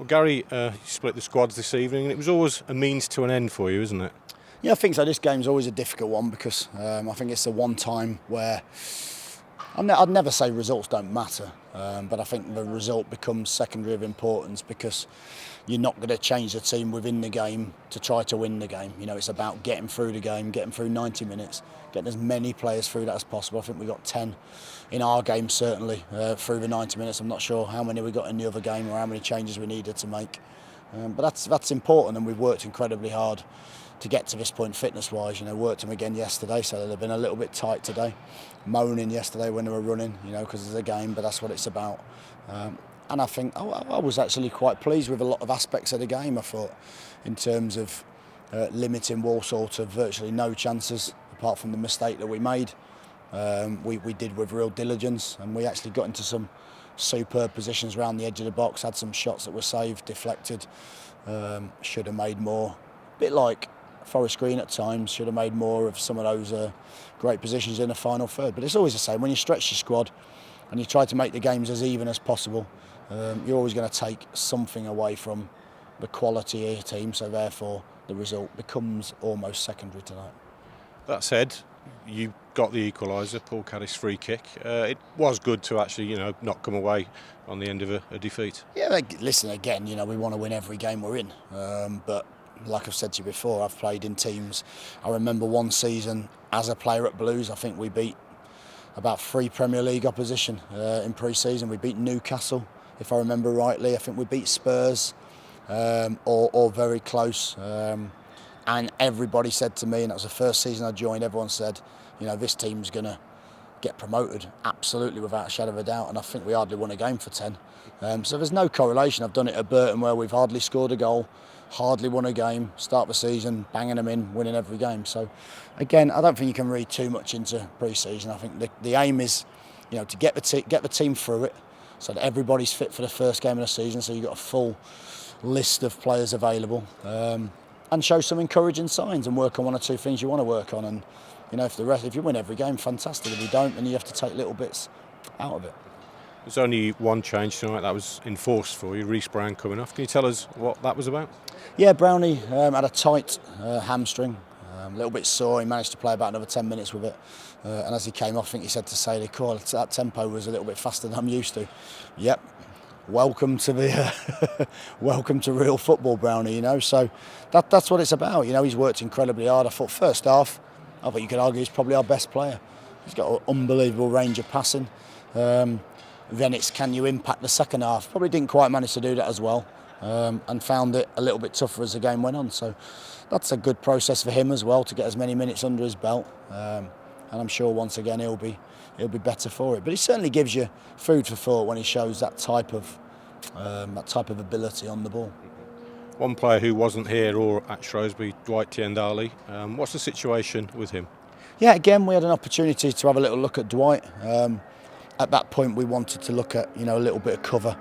Well, Gary, you split the squads this evening, and it was always a means to an end for you, isn't it? Yeah, I think so. This game's always a difficult one because I think it's the one time where I'd never say results don't matter, but I think the result becomes secondary of importance because you're not going to change the team within the game to try to win the game. You know, it's about getting through the game, getting through 90 minutes, getting as many players through that as possible. I think we got 10 in our game, certainly, through the 90 minutes. I'm not sure how many we got in the other game or how many changes we needed to make. But that's important, and we've worked incredibly hard to get to this point fitness-wise. You know, worked them again yesterday, so they've been a little bit tight today. Moaning yesterday when they were running, you know, because it's a game, but that's what it's about. And I think I was actually quite pleased with a lot of aspects of the game. I thought, in terms of limiting Walsall to virtually no chances, apart from the mistake that we made. We did with real diligence, and we actually got into some superb positions around the edge of the box, had some shots that were saved, deflected, should have made more. A bit like Forest Green at times, should have made more of some of those great positions in the final third. But it's always the same, when you stretch your squad and you try to make the games as even as possible, you're always going to take something away from the quality of your team, so therefore the result becomes almost secondary tonight. That said, you got the equaliser, Paul Caddis' free kick. It was good to actually, not come away on the end of a defeat. Yeah, listen, again, we want to win every game we're in. But like I've said to you before, I've played in teams. I remember one season as a player at Blues, I think we beat about 3 Premier League opposition in pre-season. We beat Newcastle, if I remember rightly. I think we beat Spurs, or very close. And everybody said to me, and that was the first season I joined, everyone said, this team's going to get promoted, absolutely, without a shadow of a doubt. And I think we hardly won a game for 10. So there's no correlation. I've done it at Burton where we've hardly scored a goal, hardly won a game, start the season, banging them in, winning every game. So again, I don't think you can read too much into pre-season. I think the aim is, to get the team through it so that everybody's fit for the first game of the season, so you've got a full list of players available. And show some encouraging signs and work on 1 or 2 things you want to work on. And if you win every game, fantastic. If you don't, then you have to take little bits out of it. There's only one change tonight that was enforced for you, Reece Brown coming off. Can you tell us what that was about? Yeah, Brownie had a tight hamstring, a little bit sore. He managed to play about another 10 minutes with it. And as he came off, I think he said to Saley, "Cool, that tempo was a little bit faster than I'm used to." Yep. Welcome to welcome to real football, Brownie. So that's what it's about. He's worked incredibly hard. I thought first half, you could argue he's probably our best player. He's got an unbelievable range of passing. Then it's, can you impact the second half? Probably didn't quite manage to do that as well, and found it a little bit tougher as the game went on. So that's a good process for him as well, to get as many minutes under his belt. And I'm sure once again he'll be better for it. But he certainly gives you food for thought when he shows that type of ability on the ball. One player who wasn't here or at Shrewsbury, Dwight Tiendali. What's the situation with him? Yeah, again, we had an opportunity to have a little look at Dwight. At that point, we wanted to look at a little bit of cover.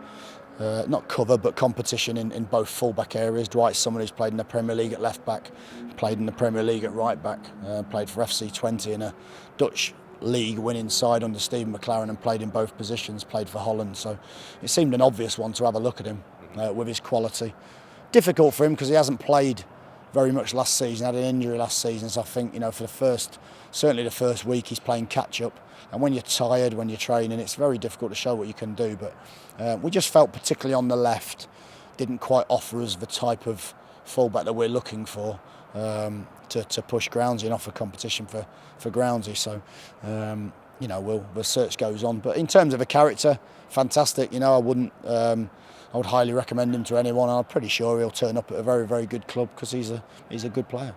Not cover, but competition in both full-back areas. Dwight's someone who's played in the Premier League at left-back, played in the Premier League at right-back, played for FC20 in a Dutch league winning side under Stephen McLaren, and played in both positions, played for Holland. So it seemed an obvious one to have a look at him with his quality. Difficult for him because he hasn't played very much last season, had an injury last season. So I think, for certainly the first week, he's playing catch-up. And when you're tired, when you're training, it's very difficult to show what you can do. But we just felt, particularly on the left, didn't quite offer us the type of fullback that we're looking for to push Groundsy and offer competition for Groundsy. So, the search goes on. But in terms of a character, fantastic. I would highly recommend him to anyone. I'm pretty sure he'll turn up at a very, very good club because he's a good player.